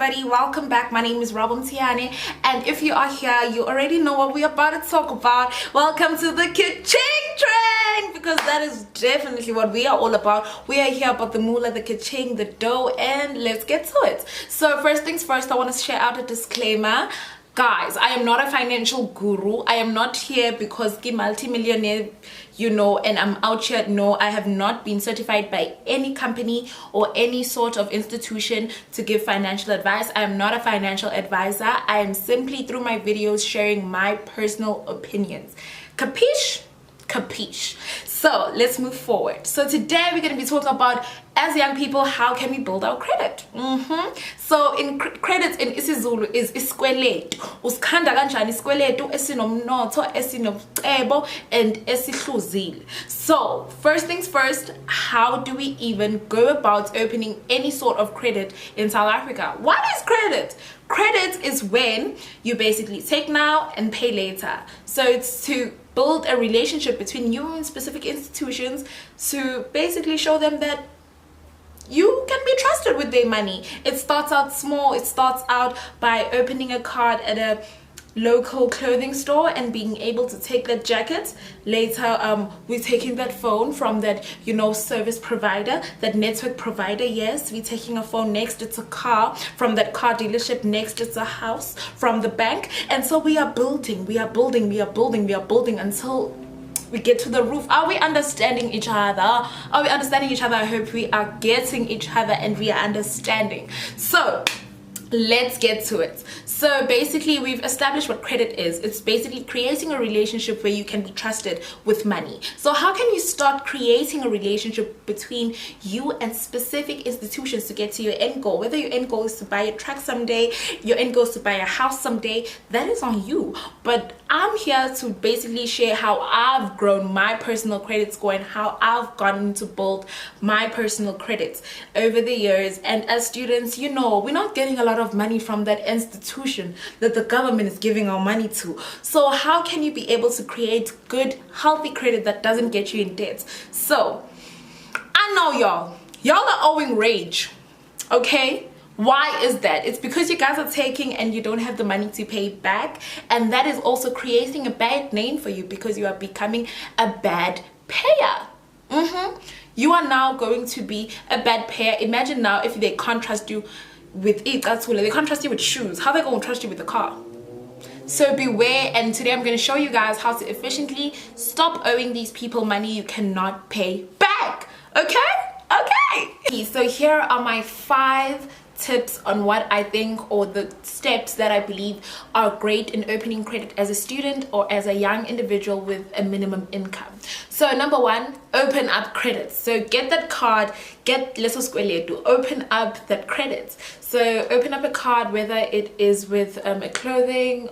everybody, welcome back. My name is Robum Tiane, and if you are here, you already know what we're about to talk about. Welcome to the Ka-Ching train, because that is definitely what we are all about. We are here about the moolah, the Ka-Ching, the dough, and let's get to it. So first things first, I want to share out a disclaimer. Guys, I am not a financial guru. I am not here because I'm multi-millionaire, and I'm out here. No, I have not been certified by any company or any sort of institution to give financial advice. I am not a financial advisor. I am simply, through my videos, sharing my personal opinions. Capiche? Capiche. So let's move forward. So today we're going to be talking about, as young people, how can we build our credit? So in credit in isiZulu is isikweletu. Usikhanda kanjani isikweletu esinomnotho, esinobucebo, and esihluzile. So first things first, how do we even go about opening any sort of credit in South Africa? What is credit? Credit is when you basically take now and pay later. So it's to build a relationship between you and specific institutions to basically show them that you can be trusted with their money. It starts out small. It starts out by opening a card at a local clothing store and being able to take that jacket. Later, we're taking that phone from that service provider, that network provider. Yes, we're taking a phone. Next it's a car. From that car dealership, next it's a house. From the bank. And so we are building until we get to the roof. Are we understanding each other? Are we understanding each other? I hope we are getting each other and we are understanding. So let's get to it. So basically, we've established what credit is. It's basically creating a relationship where you can be trusted with money. So how can you start creating a relationship between you and specific institutions to get to your end goal? Whether your end goal is to buy a truck someday, your end goal is to buy a house someday, that is on you. But I'm here to basically share how I've grown my personal credit score and how I've gotten to build my personal credits over the years. And as students, we're not getting a lot of money from that institution that the government is giving our money to. So how can you be able to create good, healthy credit that doesn't get you in debt? So I know y'all are owing rage, okay? Why is that? It's because you guys are taking and you don't have the money to pay back, and that is also creating a bad name for you because you are becoming a bad payer. You are now going to be a bad payer. Imagine now if they can't trust you with it, they can't trust you with shoes. How are they going to trust you with the car? So beware, and today I'm going to show you guys how to efficiently stop owing these people money you cannot pay back. Okay. So here are my 5 tips on what I think, or the steps that I believe are great in opening credit as a student or as a young individual with a minimum income. So number 1, open up credit. So get that card, get leso skweletu, open up that credit. So open up a card, whether it is with a clothing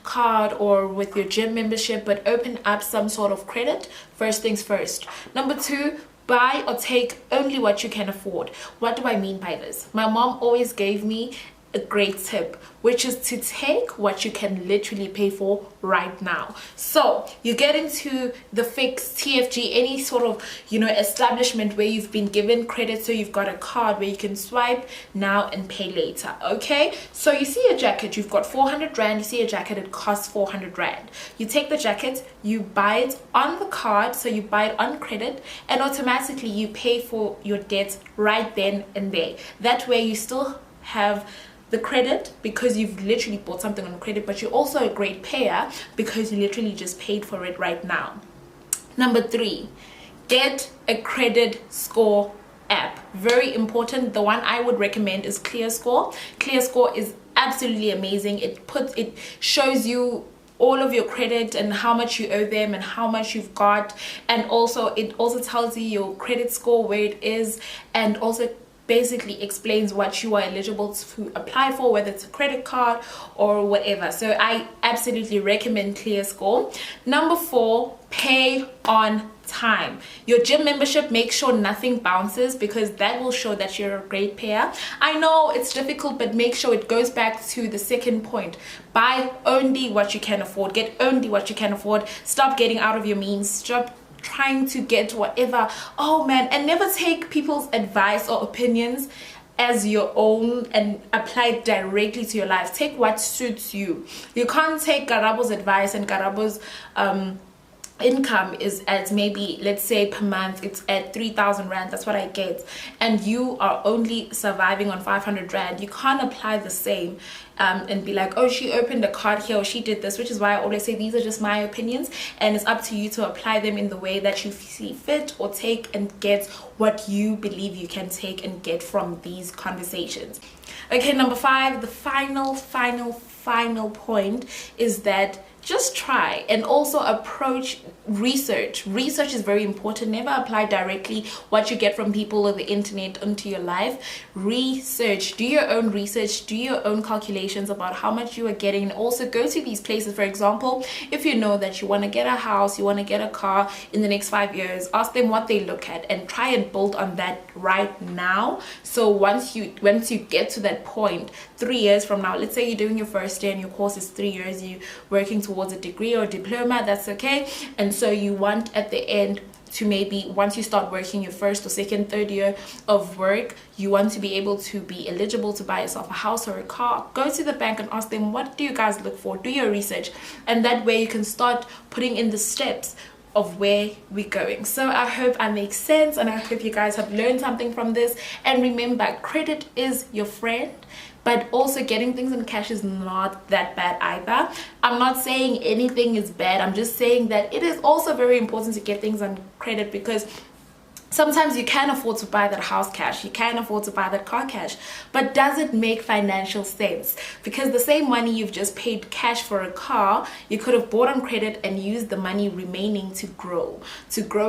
card or with your gym membership, but open up some sort of credit. First things first. Number 2, buy or take only what you can afford. What do I mean by this? My mom always gave me a great tip, which is to take what you can literally pay for right now. So you get into the Fix, TFG, any sort of establishment where you've been given credit, so you've got a card where you can swipe now and pay later. Okay, so you see a jacket, you've got 400 rand, you see a jacket, it costs 400 rand. You take the jacket, you buy it on the card, so you buy it on credit, and automatically you pay for your debt right then and there. That way you still have the credit because you've literally bought something on credit, but you're also a great payer because you literally just paid for it right now. Number 3, get a credit score app. Very important. The one I would recommend is ClearScore. ClearScore is absolutely amazing. It shows you all of your credit and how much you owe them and how much you've got, and also it also tells you your credit score, where it is, and also basically explains what you are eligible to apply for, whether it's a credit card or whatever. So I absolutely recommend ClearScore. Number 4, pay on time. Your gym membership, make sure nothing bounces, because that will show that you're a great payer. I know it's difficult, but make sure it goes back to the second point. Buy only what you can afford. Get only what you can afford. Stop getting out of your means. Stop trying to get whatever. Oh man, and never take people's advice or opinions as your own and apply it directly to your life. Take what suits you. You can't take Karabo's advice, and Karabo's income is at maybe, let's say per month it's at 3,000 rand, that's what I get, and you are only surviving on 500 rand. You can't apply the same and be like, oh, she opened a card here or she did this, which is why I always say these are just my opinions, and it's up to you to apply them in the way that you see fit, or take and get what you believe you can take and get from these conversations. Okay, number 5, the final point is that just try and also approach research. Research is very important. Never apply directly what you get from people or the internet into your life. Research, do your own research, do your own calculations about how much you are getting, and also go to these places. For example, if you know that you want to get a house, you want to get a car in the next 5 years, ask them what they look at and try and build on that right now. So once you get to that point 3 years from now, let's say you're doing your first year and your course is 3 years, you working towards a degree or a diploma, that's okay. And so you want at the end to, maybe once you start working your first or second, third year of work, you want to be able to be eligible to buy yourself a house or a car. Go to the bank and ask them, what do you guys look for? Do your research, and that way you can start putting in the steps of where we're going. So I hope I make sense, and I hope you guys have learned something from this. And remember, credit is your friend, but also getting things in cash is not that bad either. I'm not saying anything is bad, I'm just saying that it is also very important to get things on credit, because sometimes you can afford to buy that house cash, you can afford to buy that car cash, but does it make financial sense? Because the same money you've just paid cash for a car, you could have bought on credit and used the money remaining to grow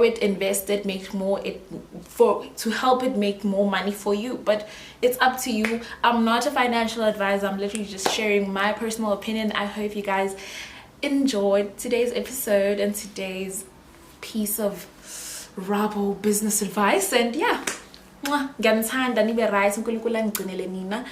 it, invest it, make more to help it make more money for you. But it's up to you. I'm not a financial advisor, I'm literally just sharing my personal opinion. I hope you guys enjoyed today's episode and today's piece of Rabo business advice. And yeah, ngiyamthanda nibe right, uNkulunkulu angigcinele nina.